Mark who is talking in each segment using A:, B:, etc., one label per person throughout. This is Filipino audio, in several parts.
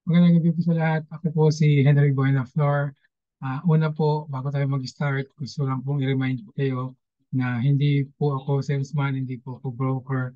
A: Magandang gabi po sa lahat. Ako po si Henry Buenaflor. Una po, bago tayo mag-start, gusto lang pong i-remind po kayo na hindi po ako salesman, hindi po ako broker,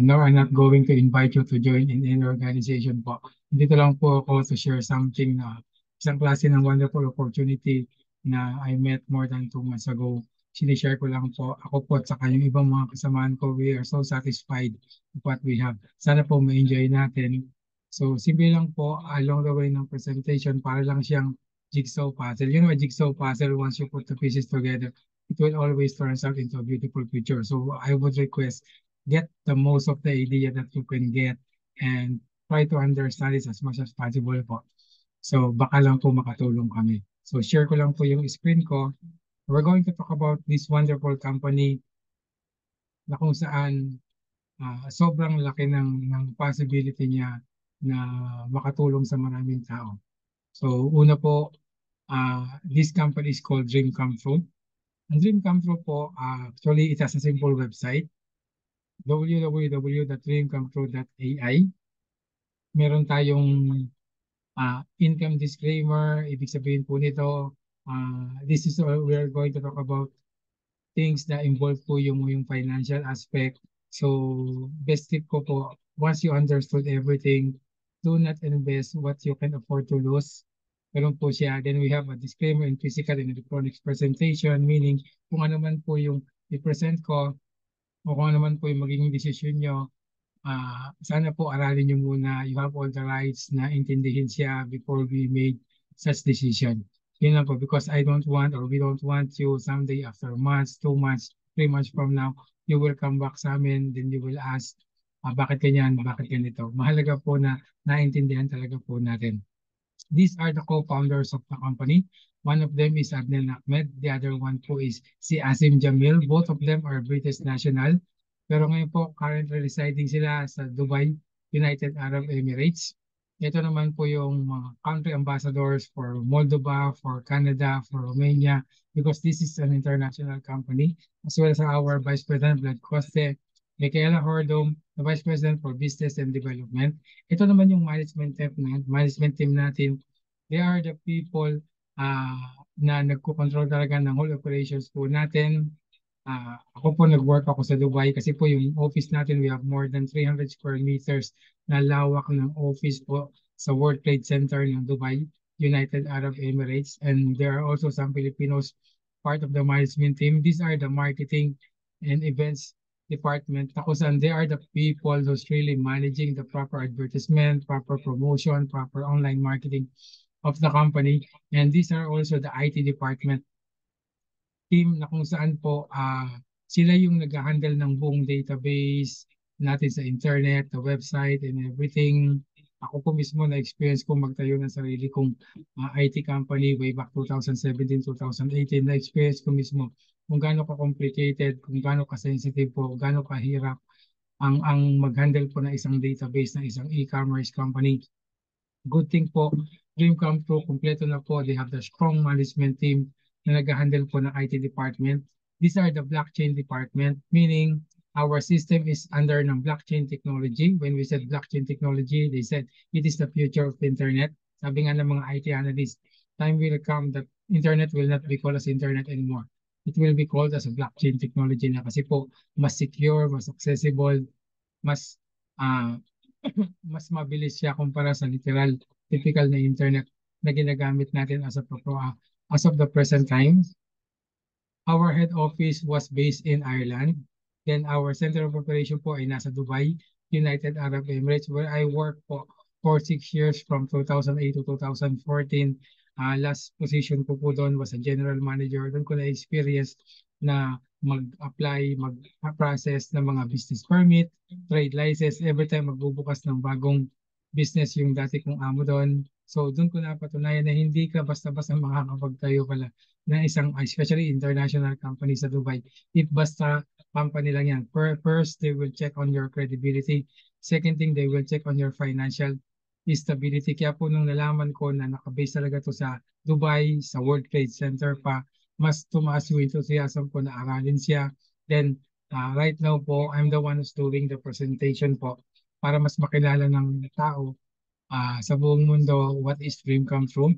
A: nor I'm not going to invite you to join in any organization po. Dito lang po ako to share something na isang klase ng wonderful opportunity na I met more than 2 months ago. Sinishare ko lang po ako po at saka yung ibang mga kasamahan ko. We are so satisfied with what we have. Sana po ma-enjoy natin. So, simple lang po along the way ng presentation para lang siyang jigsaw puzzle. You know, a jigsaw puzzle, once you put the pieces together, it will always turn out into a beautiful picture. So, I would request, get the most of the idea that you can get and try to understand it as much as possible po. So, baka lang po makatulong kami. So, share ko lang po yung screen ko. We're going to talk about this wonderful company na kung saan sobrang laki ng possibility niya na makatulong sa maraming tao. So una po, this company is called Dream Come True. Ang Dream Come True po, actually it has a simple website, www.dreamcometrue.ai. Meron tayong income disclaimer, ibig sabihin po nito, this is we are going to talk about things that involve po yung financial aspect. So, best tip ko po, once you understood everything, do not invest what you can afford to lose. Ganun po siya. Then we have a disclaimer in physical and electronic presentation, meaning kung ano man po yung i-present ko o kung ano man po yung magiging decision nyo, sana po aralin nyo muna. You have all the rights na intindihin siya before we made such decision. Yun lang po, because I don't want or we don't want you someday after months, 2 months, 3 months from now, you will come back sa amin, then you will ask, bakit ganyan, bakit ganito. Mahalaga po na naintindihan talaga po natin. These are the co-founders of the company. One of them is Adnan Ahmed. The other one po is si Asim Jamil. Both of them are British national. Pero ngayon po, currently residing sila sa Dubai, United Arab Emirates. Ito naman po yung mga country ambassadors for Moldova, for Canada, for Romania, because this is an international company, as well as our Vice President, Vlad Coste, Michaela Hordom, the Vice President for Business and Development. Ito naman yung management team natin. They are the people na nagko-control talaga ng whole operations po natin. Ako po nag-work ako sa Dubai kasi po yung office natin, we have more than 300 square meters na lawak ng office po sa World Trade Center ng Dubai, United Arab Emirates. And there are also some Filipinos part of the management team. These are the marketing and events department na kung saan they are the people who's really managing the proper advertisement, proper promotion, proper online marketing of the company. And these are also the IT department team na kung saan po sila yung nag-handle ng buong database natin sa internet, the website, and everything. Ako po mismo na-experience ko magtayo ng sarili kong IT company way back 2017, 2018. Na-experience ko mismo kung gaano ka-complicated, kung gaano ka-sensitive po, kung gaano kahirap ang mag-handle po ng isang database ng isang e-commerce company. Good thing po, Dream Come True, kompleto na po. They have the strong management team na nag-handle po ng IT department. These are the blockchain department, meaning our system is under ng blockchain technology. When we said blockchain technology, they said it is the future of the internet. Sabi nga ng mga IT analysts, time will come that internet will not be called as internet anymore. It will be called as a blockchain technology na kasi po mas secure, mas accessible, mas uh, mas mabilis siya kumpara sa literal, typical na internet na ginagamit natin as of the present time. Our head office was based in Ireland. Then our center of operation po ay nasa Dubai, United Arab Emirates, where I worked po for 6 years from 2008 to 2014. Last position ko po doon was a general manager. Doon ko na-experience na mag-apply, mag-process ng mga business permit, trade license, every time magbubukas ng bagong business yung dati kong amo doon. So doon ko napatunayan na hindi ka basta-basta makakapagtayo pala na isang, especially international company sa Dubai. If basta company lang yan. First, they will check on your credibility. Second thing, they will check on your financial stability. Kaya po nung nalaman ko na nakabase talaga to sa Dubai, sa World Trade Center pa, mas tumaas yung enthusiasm ko na aralin siya. Then, right now po, I'm the one who's doing the presentation po para mas makilala ng tao sa buong mundo, what is dream come true?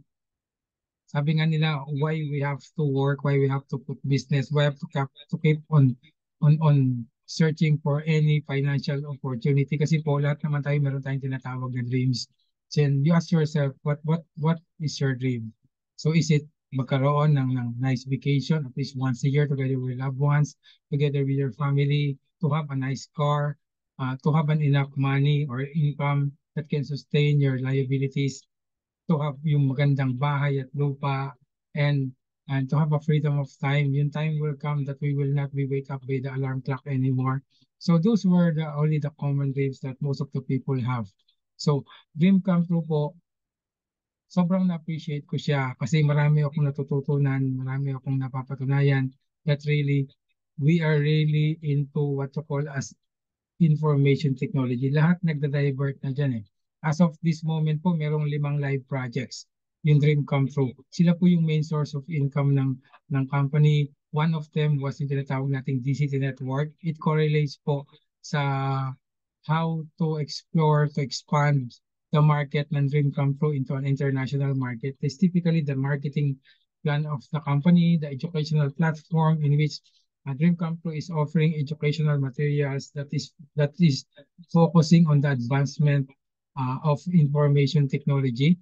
A: Sabi nga nila, why we have to work, why we have to put business, why have to keep on searching for any financial opportunity kasi po lahat naman tayo meron tayong tinatawag na dreams. Then you ask yourself, what is your dream? So is it magkaroon ng nice vacation at least once a year together with loved ones, together with your family, to have a nice car, to have an enough money or income that can sustain your liabilities, to have yung magandang bahay at lupa, and to have a freedom of time. Yung time will come that we will not be wake up by the alarm clock anymore. So those were the only the common dreams that most of the people have. So dream come true po, sobrang na-appreciate ko siya kasi marami akong natututunan, marami akong napapatunayan that really we are really into what you call as information technology. Lahat nagda-divert na dyan eh. As of this moment po, merong 5 live projects. Yung dream come true. Sila po yung main source of income ng company. One of them was yung tinatawag nating DCT network. It correlates po sa how to explore, to expand the market ng dream come true into an international market. It's typically the marketing plan of the company, the educational platform in which Dream Come True is offering educational materials that is focusing on the advancement of information technology.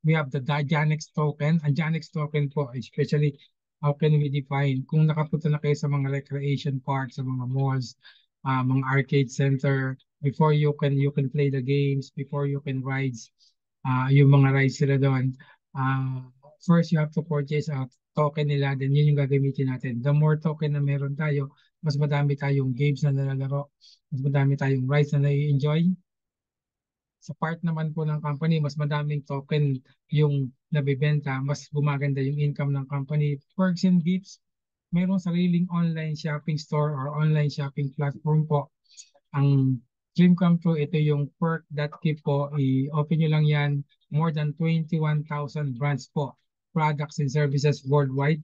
A: We have the Janex token. Ang Janex token po, especially how can we define kung nakapunta na kayo sa mga recreation parks, sa mga malls, mga arcade center, before you can play the games, before you can rides, yung mga rides sila doon. First, you have to purchase a token nila, then yun yung gagamitin natin. The more token na meron tayo, mas madami tayong games na nalalaro, mas madami tayong rides na nai-enjoy. Sa part naman po ng company, mas madaming token yung nabibenta, mas gumaganda yung income ng company. Perks and gifts, mayroong sariling online shopping store or online shopping platform po. Ang Dream Come True, ito yung perk.keep po. I-open nyo lang yan. More than 21,000 brands po. Products and services worldwide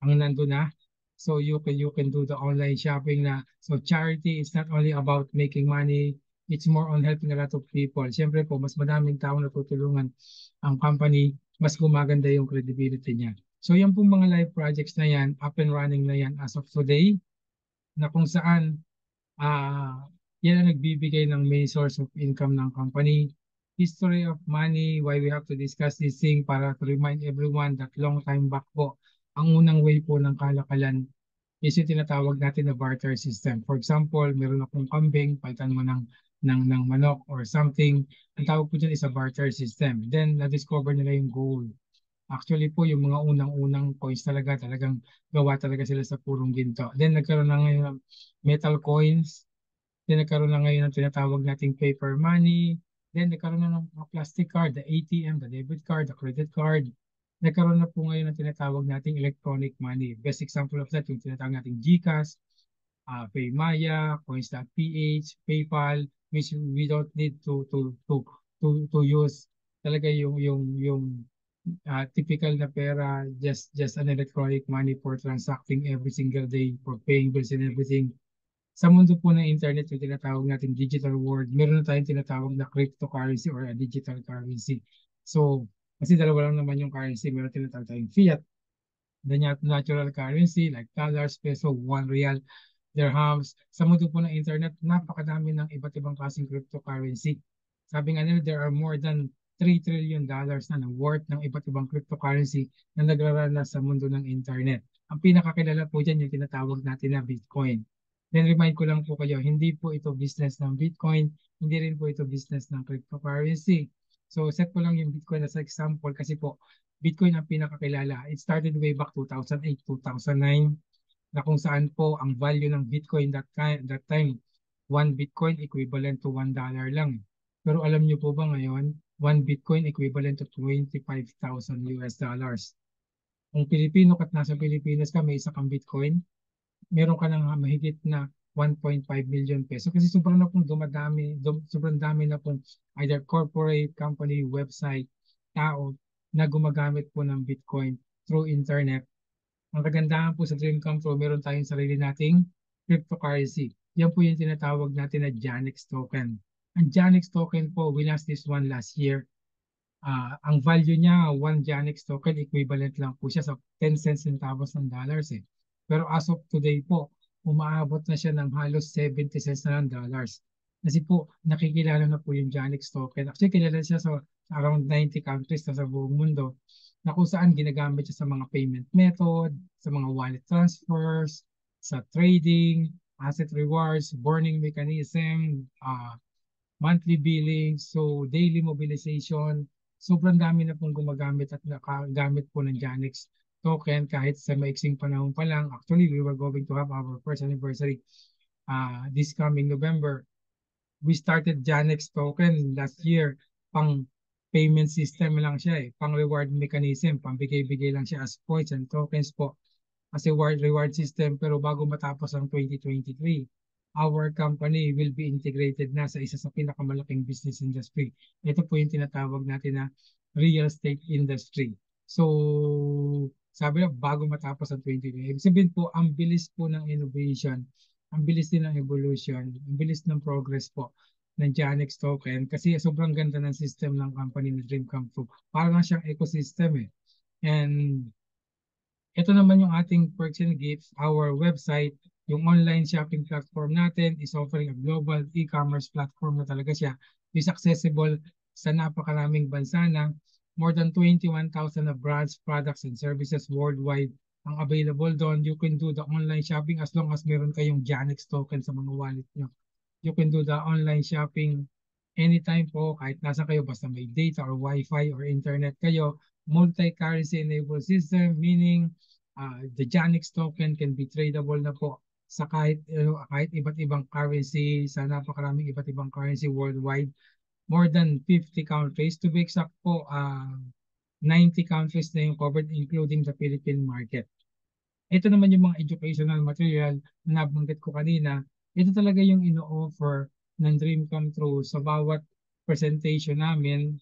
A: ang nandun na. So you can do the online shopping na. So charity is not only about making money, it's more on helping a lot of people. Siyempre po, mas madaming tao na tutulungan ang company, mas gumaganda yung credibility niya. So yan pong mga live projects na yan, up and running na yan as of today, na kung saan yan ang nagbibigay ng main source of income ng company. History of money, why we have to discuss this thing para to remind everyone that long time back po, ang unang way po ng kalakalan is yung tinatawag natin na barter system. For example, meron akong kambing, palitan mo ng manok or something. Ang tawag po dyan is a barter system. Then, na-discover nila yung gold. Actually po, yung mga unang-unang coins talagang gawa talaga sila sa purong ginto. Then, nagkaroon na ngayon ng metal coins. Then nagkaroon na ngayon ng tinatawag nating paper money. Then nagkaroon na ng mga plastic card, the ATM, the debit card, the credit card. Nagkaroon na po ngayon ng tinatawag nating electronic money. Best example of that, yung tinatawag nating GCash, Paymaya, Coins.ph, PayPal, which we don't need to use talaga yung typical na pera, just an electronic money for transacting every single day, for paying bills and everything. Sa mundo po ng internet, yung tinatawag natin digital world, meron na tayong tinatawag na cryptocurrency or a digital currency. So, kasi dalawa lang naman yung currency, meron tinatawag tayong fiat, the natural currency like dollars, peso, 1 real, dirhams. Sa mundo po ng internet, napakadami ng iba't ibang klaseng cryptocurrency. Sabi nga nila, there are more than $3 trillion na worth ng iba't ibang cryptocurrency na nagrarana sa mundo ng internet. Ang pinakakilala po dyan yung tinatawag natin na Bitcoin. Then remind ko lang po kayo, hindi po ito business ng Bitcoin, hindi rin po ito business ng cryptocurrency. So set ko lang yung Bitcoin as example kasi po, Bitcoin ang pinakakilala. It started way back 2008, 2009 na kung saan po ang value ng Bitcoin that time, 1 Bitcoin equivalent to $1 lang. Pero alam niyo po ba ngayon, 1 Bitcoin equivalent to 25,000 US dollars. Kung Pilipino at nasa Pilipinas ka, may isa kang Bitcoin, meron ka ng mahigit na 1.5 million peso kasi sobrang na pong sobrang dami na pong either corporate, company, website, tao na gumagamit po ng Bitcoin through internet. Ang kagandahan po sa Dream Come True, meron tayong sarili nating cryptocurrency. Yan po yung tinatawag natin na Janex token. Ang Janix token po, we launched this one last year. Ang value niya, one Janix token, equivalent lang po siya sa 10 cents centavos ng dollars eh. Pero as of today po, umaabot na siya ng halos 70 cents na ng dollars. Kasi po, nakikilala na po yung Janix token. Actually, kilala siya sa around 90 countries na sa buong mundo na kung saan ginagamit siya sa mga payment method, sa mga wallet transfers, sa trading, asset rewards, burning mechanism, monthly billing, so daily mobilization. Sobrang dami na pong gumagamit at nakagamit po ng Janix token kahit sa maiksing panahon pa lang. Actually, we were going to have our first anniversary this coming November. We started Janix token last year. Pang payment system lang siya eh. Pang reward mechanism. Pang bigay-bigay lang siya as points and tokens po as a reward system. Pero bago matapos ang 2023, our company will be integrated na sa isa sa pinakamalaking business industry. Ito po yung tinatawag natin na real estate industry. So, sabi na bago matapos ang 2023. Ibig sabihin po, ang bilis po ng innovation, ang bilis din ng evolution, ang bilis ng progress po ng Janix token kasi sobrang ganda ng system ng company na Dream Come True. Parang siyang ecosystem eh. And ito naman yung ating perks and gifts. Our website, yung online shopping platform natin is offering a global e-commerce platform na talaga siya. Is accessible sa napakaraming bansa na more than 21,000 na brands, products, and services worldwide ang available doon. You can do the online shopping as long as meron kayong Janix token sa mga wallet nyo. You can do the online shopping anytime po, kahit nasa kayo, basta may data or wifi or internet kayo. Multi-currency enabled system, meaning the Janix token can be tradable na po sa kahit iba't ibang currency, sa napakaraming iba't ibang currency worldwide. More than 50 countries. To be exact po, 90 countries na yung covered including the Philippine market. Ito naman yung mga educational material na nabanggit ko kanina. Ito talaga yung ino-offer ng Dream Come True sa bawat presentation namin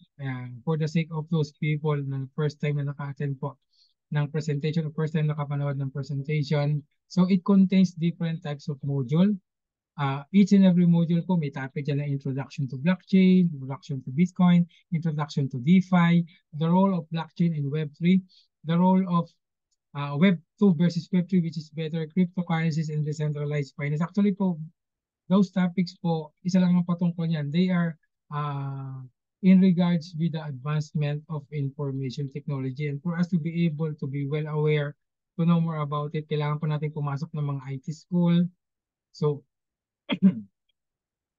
A: for the sake of those people na first time na naka-attend po ng presentation or first time nakapanood ng presentation. So it contains different types of module. Each and every module po may topic dyan na introduction to blockchain, introduction to Bitcoin, introduction to DeFi, the role of blockchain in Web3, the role of Web 2 versus Web 3, which is better, cryptocurrencies and decentralized finance. Actually po, those topics po, isa lang ang patungkol niyan. They are in regards with the advancement of information technology. And for us to be able to be well aware, to know more about it, kailangan po natin pumasok ng mga IT school. So,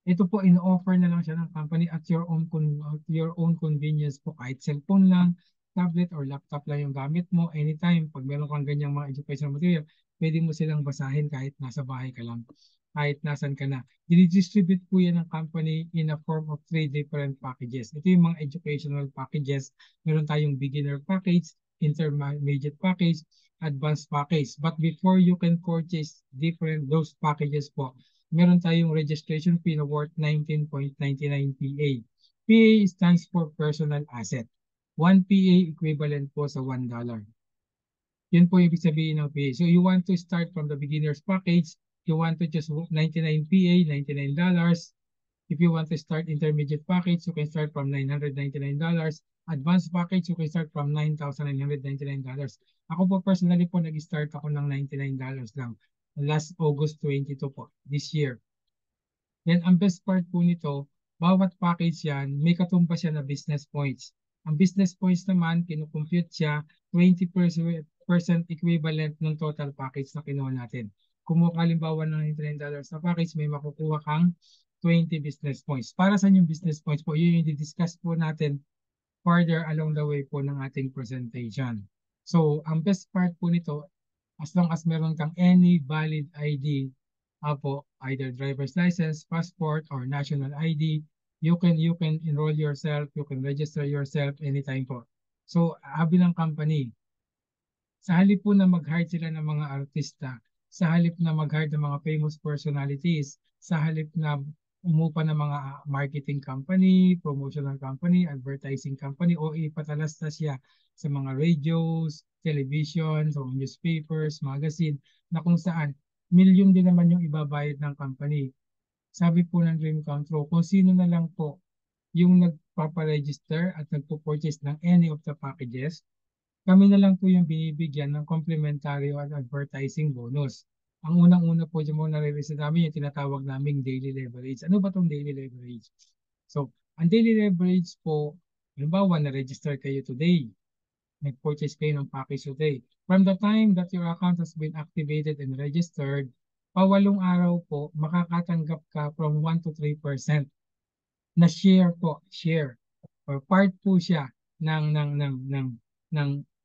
A: ito po in-offer na lang siya ng company at your own convenience po, kahit cellphone lang, tablet or laptop lang yung gamit mo anytime. Pag meron kang ganyang mga educational material, pwede mo silang basahin kahit nasa bahay ka lang, kahit nasan ka na. Dinidistribute po yan ng company in a form of 3 different packages. Ito yung mga educational packages. Meron tayong beginner package, intermediate package, advanced package. But before you can purchase those packages po, meron tayong registration fee na worth 19.99 PA. PA stands for personal asset. 1 PA equivalent po sa $1. Yun po ibig sabihin ng PA. So you want to start from the beginner's package, you want to just 99 PA, $99. If you want to start intermediate package, you can start from $999. Advanced package, you can start from $9,999. Ako po personally po, nag-start ako ng $99 lang. Last August 22 po, this year. Then ang best part po nito, bawat package yan, may katumbas siya na business points. Ang business points naman, kinukompute siya 20% equivalent ng total package na kinuha natin. Kumuha ka halimbawa ng $99 na package, may makukuha kang 20 business points. Para sa yung business points po, yun yung di-discuss po natin further along the way po ng ating presentation. So, ang best part po nito, as long as meron kang any valid ID, po, either driver's license, passport, or national ID, you can enroll yourself, you can register yourself anytime po. So, habi ng company, sa halip po na mag-hire sila ng mga artista, sa halip na mag-hire ng mga famous personalities, sa halip na umupa ng mga marketing company, promotional company, advertising company, o ipatalas na siya sa mga radios, television, so newspapers, magazine, na kung saan milyon din naman yung ibabayad ng company. sabi po ng Dream Come True, kung sino na lang po yung nagpaparegister at nagpo-purchase ng any of the packages, kami na lang po yung binibigyan ng complimentary at advertising bonus. Ang unang-una po yung mga nare-receive namin yung tinatawag naming daily leverage. Ano ba itong daily leverage? So, ang daily leverage po, halimbawa, na-register kayo today, nag-purchase kayo ng package today. From the time that your account has been activated and registered, pawalong araw po, makakatanggap ka from 1 to 3% na share po, share or part po siya ng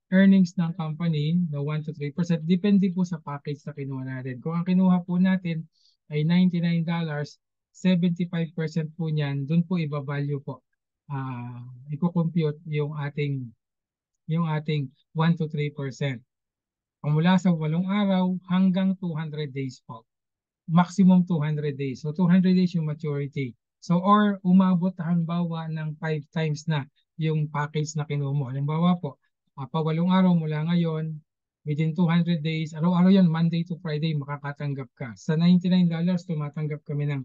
A: earnings ng company na 1 to 3%. Depende po sa package na kinuha natin. Kung ang kinuha po natin ay $99, 75% po niyan, doon po iba-value po. Iko-compute yung ating 1 to 3%. Mula sa 8 araw hanggang 200 days po. Maximum 200 days. So 200 days yung maturity. So or umabot halimbawa ng 5 times na yung package na kinuha mo. Halimbawa po, pa 8 araw mula ngayon, within 200 days, araw-araw yan, Monday to Friday, makakatanggap ka. Sa $99, tumatanggap kami ng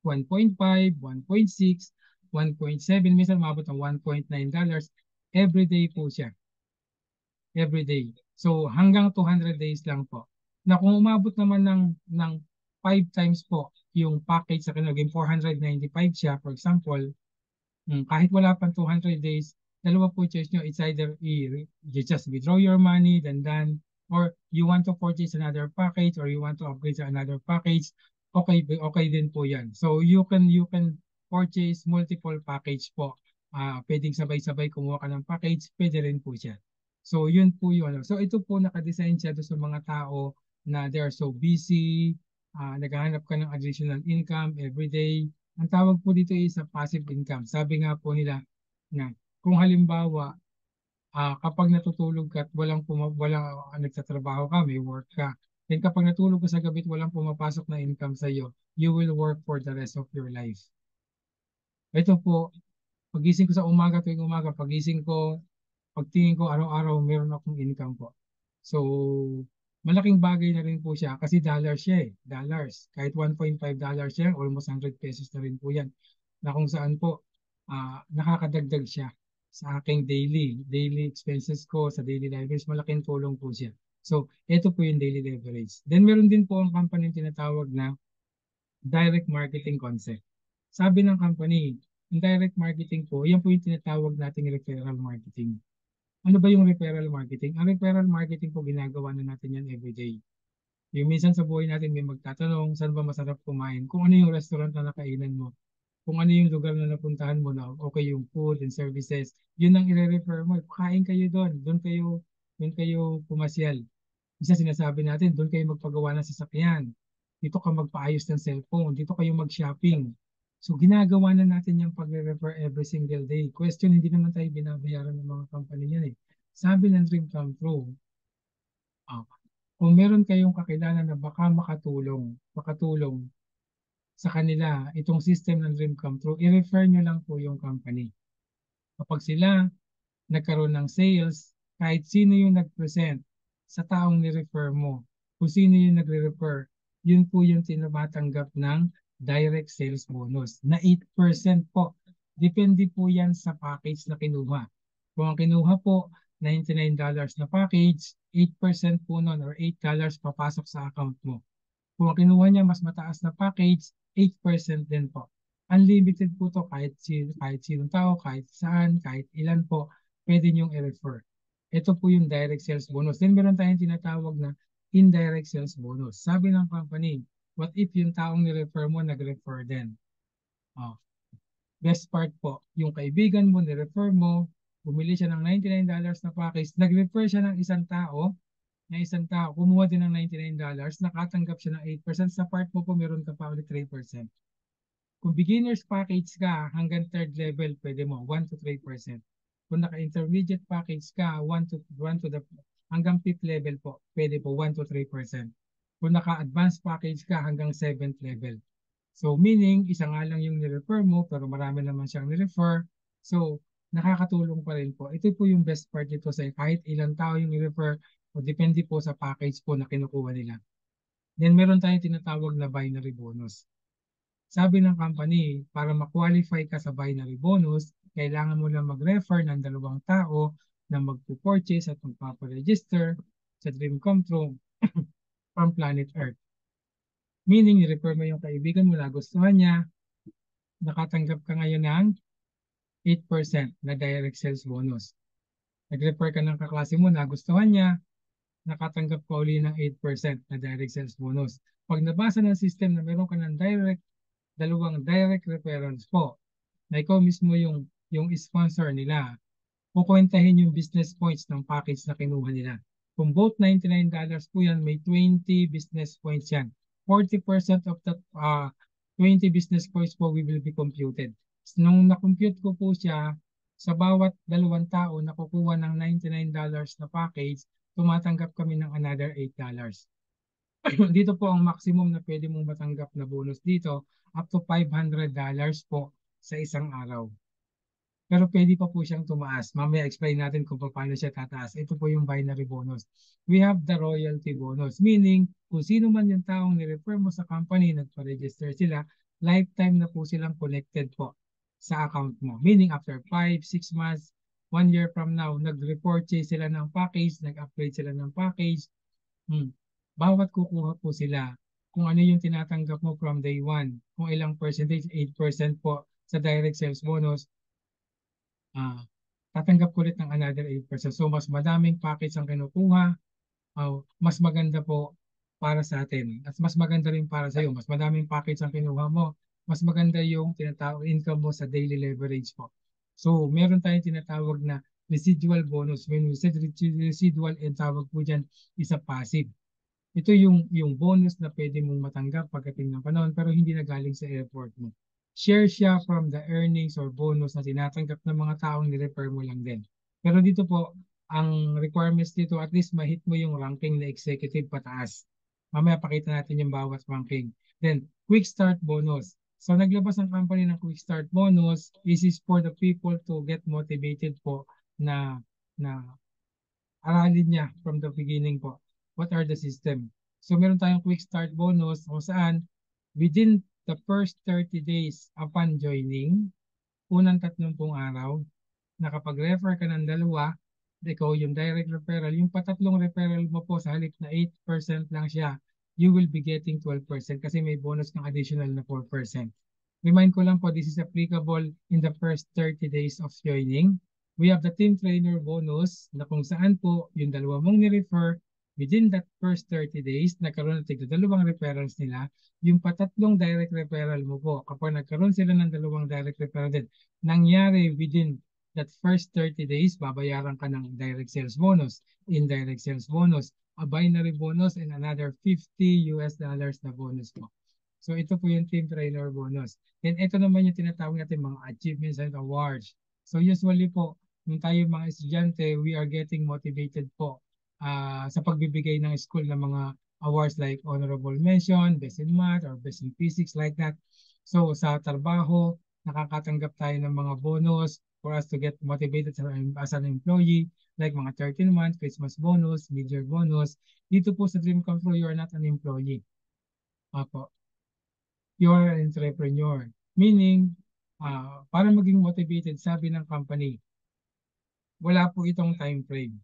A: 1.5, 1.6, 1.7, minsan umabot ng $1.9. Every day po siya. Every day. So hanggang 200 days lang po. Na kung umabot naman ng 5 times po yung package sa naging 495 siya, for example, kahit wala pang 200 days, dalawa po choice nyo. It's either you just withdraw your money, then or you want to purchase another package or you want to upgrade to another package, okay din po yan. So you can purchase multiple package po. Pwedeng sabay-sabay kumuha ka ng package, pwede rin po siya. So yun po yun. So ito po nakadesign siya doon sa mga tao na they are so busy, naghahanap ka ng additional income every day. Ang tawag po dito is a passive income. Sabi nga po nila na kung halimbawa kapag natutulog ka at walang nagtatrabaho ka, may work ka. Then kapag natulog ka sa gabi at walang pumapasok na income sa iyo, you will work for the rest of your life. Ito po, pagising ko sa umaga, tuwing umaga, pagising ko, pagtingin ko araw-araw meron akong income po. So, malaking bagay na rin po siya kasi dollars siya eh. Dollars. Kahit $1.5 siya, almost 100 pesos na rin po yan. Na kung saan po, nakakadagdag siya sa aking daily expenses ko, sa daily leverage. Malaking tulong po siya. So, ito po yung daily leverage. Then, meron din po ang company tinatawag na direct marketing concept. Sabi ng company, yung direct marketing po, yan po yung tinatawag nating referral marketing. Ano ba yung referral marketing? Ang referral marketing po, ginagawa na natin yan everyday. Yung minsan sa buhay natin may magtatanong, saan ba masarap kumain? Kung ano yung restaurant na nakainan mo, kung ano yung lugar na napuntahan mo na okay yung food and services, yun ang i-refer mo. Kain kayo doon kayo pumasyal. Isa sinasabi natin, doon kayo magpagawa ng sasakyan. Dito ka magpaayos ng cellphone. Dito kayo mag-shopping. So ginagawa na natin yung pag-refer every single day. Question, hindi naman tayo binabayaran ng mga company yan eh. Sabi ng Dream Come True, kung meron kayong kakilala na baka makatulong sa kanila itong system ng Dream Come True, i-refer nyo lang po yung company. Kapag sila nagkaroon ng sales, kahit sino yung nag-present sa taong ni-refer mo, kung sino yung nagre-refer, yun po yung tinatanggap ng direct sales bonus na 8% po. Depende po yan sa package na kinuha. Kung ang kinuha po, $99 na package, 8% po nun or $8 papasok sa account mo. Kung ang kinuha niya mas mataas na package, 8% din po. Unlimited po to kahit sinong tao, kahit saan, kahit ilan po, pwede niyong i-refer. Ito po yung direct sales bonus. Then meron tayong tinatawag na indirect sales bonus. Sabi ng company, what if yung taong ni-refer mo nag-refer din? Oh. Best part po, yung kaibigan mo, ni-refer mo, bumili siya ng $99 na package, nag-refer siya ng isang tao, kumuha din ng $99, nakatanggap siya ng 8%. Sa part mo po, meron ka pa ulit 3%. Kung beginner's package ka, hanggang third level, pwede mo, 1 to 3%. Kung naka-intermediate package ka, 1 to the, hanggang 5th level po, pwede po 1 to 3%. Kung naka-advanced package ka, hanggang 7th level. So, meaning, isa nga lang yung nirefer mo, pero marami naman siyang nirefer. So, nakakatulong pa rin po. Ito po yung best part dito sa kahit ilang tao yung nirefer, o depende po sa package po na kinukuha nila. Then meron tayong tinatawag na binary bonus. Sabi ng company, para ma-qualify ka sa binary bonus, kailangan mo lang mag-refer ng 2 tao na magpo-purchase at magpaparegister sa Dream Come True from Planet Earth. Meaning, ni-refer mo yung kaibigan mo na gustuhan niya, nakatanggap ka ngayon ng 8% na direct sales bonus. Nag-refer ka ng kaklase mo na gustuhan niya, nakatanggap ka uli ng 8% na direct sales bonus. Pag nabasa ng system na meron ka ng dalawang direct referrals po, na ikaw mismo yung sponsor nila, kukwentahin yung business points ng package na kinuha nila. Kung both $99 po yan, may 20 business points yan. 40% of that 20 business points po will be computed. Nung na-compute ko po siya, sa bawat 2 tao na kukuha ng $99 na package, tumatanggap kami ng another $8. Dito po ang maximum na pwede mong matanggap na bonus dito, up to $500 po sa isang araw. Pero pwede pa po siyang tumaas. Mamaya explain natin kung paano siya tataas. Ito po yung binary bonus. We have the royalty bonus. Meaning, kung sino man yung taong nirefer mo sa company, nagpa-register sila, lifetime na po silang connected po sa account mo. Meaning, after 5, 6 months, 1 year from now, nag-repurchase sila ng package, nag-upgrade sila ng package. Bawat kukuha po sila, kung ano yung tinatanggap mo from day 1, kung ilang percentage, 8% po sa direct sales bonus, tatanggap ko ulit ng another 8%. So, mas madaming package ang kinukuha, mas maganda po para sa atin. At mas maganda rin para sa iyo. Mas madaming package ang kinuha mo, mas maganda yung tinatawag income mo sa daily leverage po. So, meron tayong tinatawag na residual bonus. When we said residual, ang tawag po dyan is a passive. Ito yung bonus na pwede mong matanggap pagdating ng panahon pero hindi na galing sa effort mo. Share siya from the earnings or bonus na tinatanggap ng mga taong ni-refer mo lang din. Pero dito po, ang requirements dito, at least ma-hit mo yung ranking na executive pataas. Mamaya pakita natin yung bawat ranking. Then, quick start bonus. So, naglabas ang company ng quick start bonus. This is for the people to get motivated po na aralin niya from the beginning po. What are the system? So meron tayong quick start bonus kung saan within the first 30 days upon joining, unang 30 araw, nakapag-refer ka ng 2, ikaw yung direct referral, yung patatlong referral mo po sa halip na 8% lang siya, you will be getting 12% kasi may bonus ng additional na 4%. Remind ko lang po, this is applicable in the first 30 days of joining. We have the team trainer bonus na kung saan po yung 2 mong ni-refer within that first 30 days, nagkaroon ng tigda 2 referrals nila, yung patatlong direct referral mo po, kapag nagkaroon sila ng 2 direct referral din, nangyari within that first 30 days, babayaran ka ng direct sales bonus, indirect sales bonus, a binary bonus, and another $50 na bonus po. So ito po yung team trainer bonus. Then ito naman yung tinatawag natin mga achievements and awards. So usually po, nung tayo mga estudyante, we are getting motivated po sa pagbibigay ng school ng mga awards like honorable mention, best in math, or best in physics, like that. So sa trabaho, nakakatanggap tayo ng mga bonus for us to get motivated as an employee, like mga 13-month, Christmas bonus, mid-year bonus. Dito po sa Dream Come True, you are not an employee. Apo. You are an entrepreneur. Meaning, para maging motivated, sabi ng company, wala po itong time frame.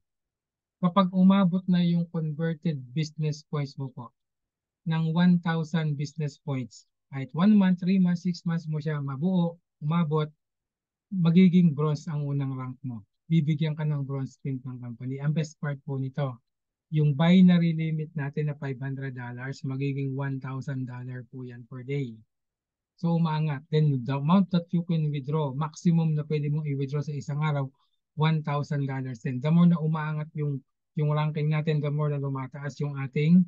A: Kapag umabot na yung converted business points mo po ng 1,000 business points, kahit 1 month, 3 months, 6 months mo siya mabuo, umabot, magiging bronze ang unang rank mo. Bibigyan ka ng bronze print ng company. Ang best part po nito, yung binary limit natin na $500, magiging $1,000 po yan per day. So umaangat. Then the amount that you can withdraw, maximum na pwede mong i-withdraw sa isang araw, $1,000 din. The more na umaangat yung ranking natin, the more na lumataas yung ating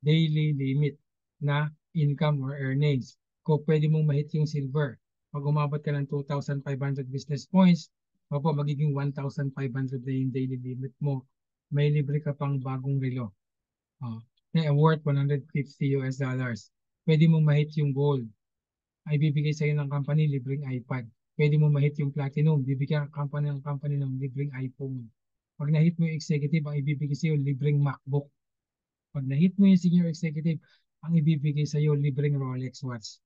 A: daily limit na income or earnings. Kung pwede mong mahit yung silver, pag umabot ka ng 2,500 business points, opo, magiging 1,500 na yung daily limit mo. May libre ka pang bagong relo. Na worth $150. Pwede mong mahit yung gold. Ay bibigay sa iyo ng company libreng iPad. Pwede mo mahit yung platinum, bibigyan ang company ng libreng iPhone. Pag na-hit mo yung executive, ang ibibigay sa iyo libreng MacBook. Pag na-hit mo yung senior executive, ang ibibigay sa iyo libreng Rolex watch.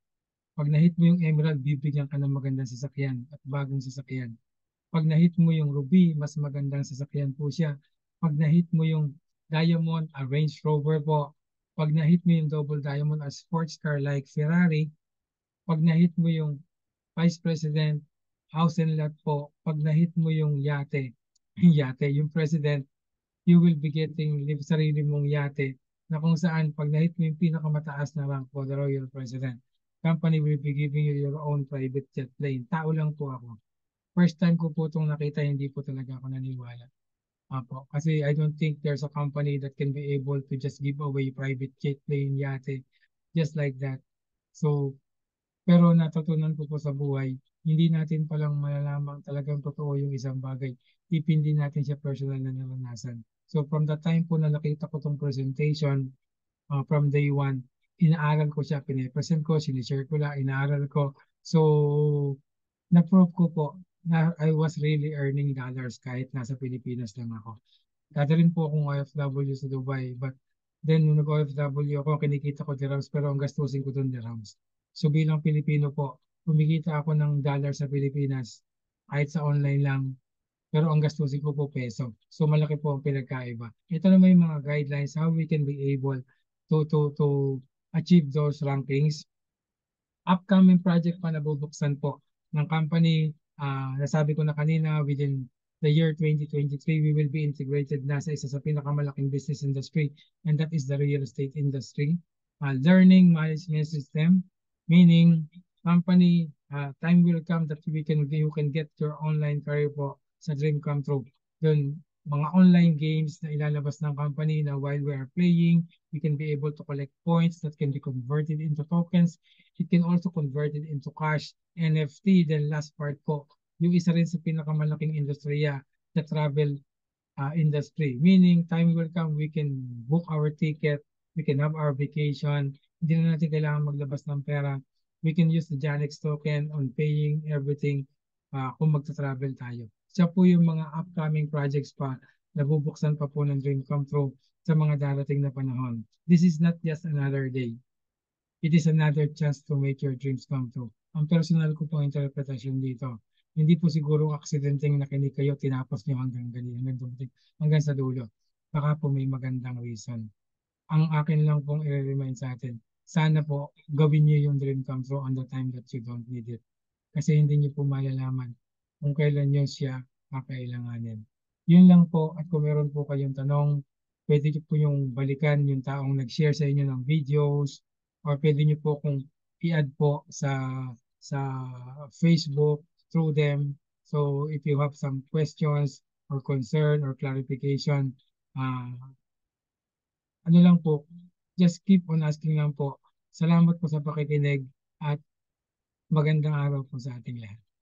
A: Pag na-hit mo yung emerald, bibigyan ka ng magandang sasakyan at bagong sasakyan. Pag na-hit mo yung ruby, mas magandang sasakyan po siya. Pag na-hit mo yung diamond, a Range Rover po. Pag na-hit mo yung double diamond, a sports car like Ferrari. Pag na-hit mo yung Vice President, house and lot po. Pag na-hit mo yung yate, yate, yung president, you will be getting live sarili mong yate na kung saan pag na-hit mo yung pinakamataas na rank po, the Royal President, company will be giving you your own private jet plane. Tao lang po ako. First time ko po itong nakita, hindi po talaga ako naniwala. Apo. Kasi I don't think there's a company that can be able to just give away private jet plane, yate, just like that. So, pero natutunan ko po sa buhay, hindi natin palang malalaman talagang totoo yung isang bagay if hindi natin siya personal na naranasan. So from the time po na nakita ko tong presentation, from day one, inaaral ko siya, pinipresent ko, sinishare ko lang, inaaral ko. So, na-prove ko po na I was really earning dollars kahit nasa Pilipinas lang ako. Dati rin po akong OFW sa Dubai, but then nung nag-OFW ako, kinikita ko dirhams pero ang gastusin ko doon dirhams. So bilang Pilipino po, kumikita ako ng dollar sa Pilipinas kahit sa online lang, pero ang gastusin ko po peso. So malaki po ang pinagkaiba. Ito naman yung mga guidelines how we can be able to achieve those rankings. Upcoming project pa na bubuksan po ng company. Nasabi ko na kanina, within the year 2023, we will be integrated na sa isa sa pinakamalaking business industry, and that is the real estate industry. Learning management system, meaning company, time will come that you can get your online career po sa Dream Come True. Doon, mga online games na ilalabas ng company na while we are playing, we can be able to collect points that can be converted into tokens. It can also convert it into cash, NFT. Then last part po, yung isa rin sa pinakamalaking industriya, the travel industry. Meaning, time will come, we can book our ticket, we can have our vacation, hindi na natin kailangan maglabas ng pera. We can use the Janex token on paying everything kung magta-travel tayo. Siya po yung mga upcoming projects pa na bubuksan pa po ng Dream Come True sa mga darating na panahon. This is not just another day. It is another chance to make your dreams come true. Ang personal ko pong interpretasyon dito, hindi po siguro aksidenteng nakinig kayo, tinapos nyo hanggang gali, hanggang sa dulo. Baka po may magandang reason. Ang akin lang pong i-remind sa atin, sana po gawin niyo yung dream come true on the time that you don't need it. Kasi hindi niyo po malalaman kung kailan niyo siya kakailanganin. Yun lang po, at kung meron po kayong tanong, pwede niyo po yung balikan yung taong nag-share sa inyo ng videos, or pwede niyo po kung i-add po sa Facebook through them. So if you have some questions or concern or clarification, uh, ano lang po, just keep on asking lang po. Salamat po sa pakikinig at magandang araw po sa ating lahat.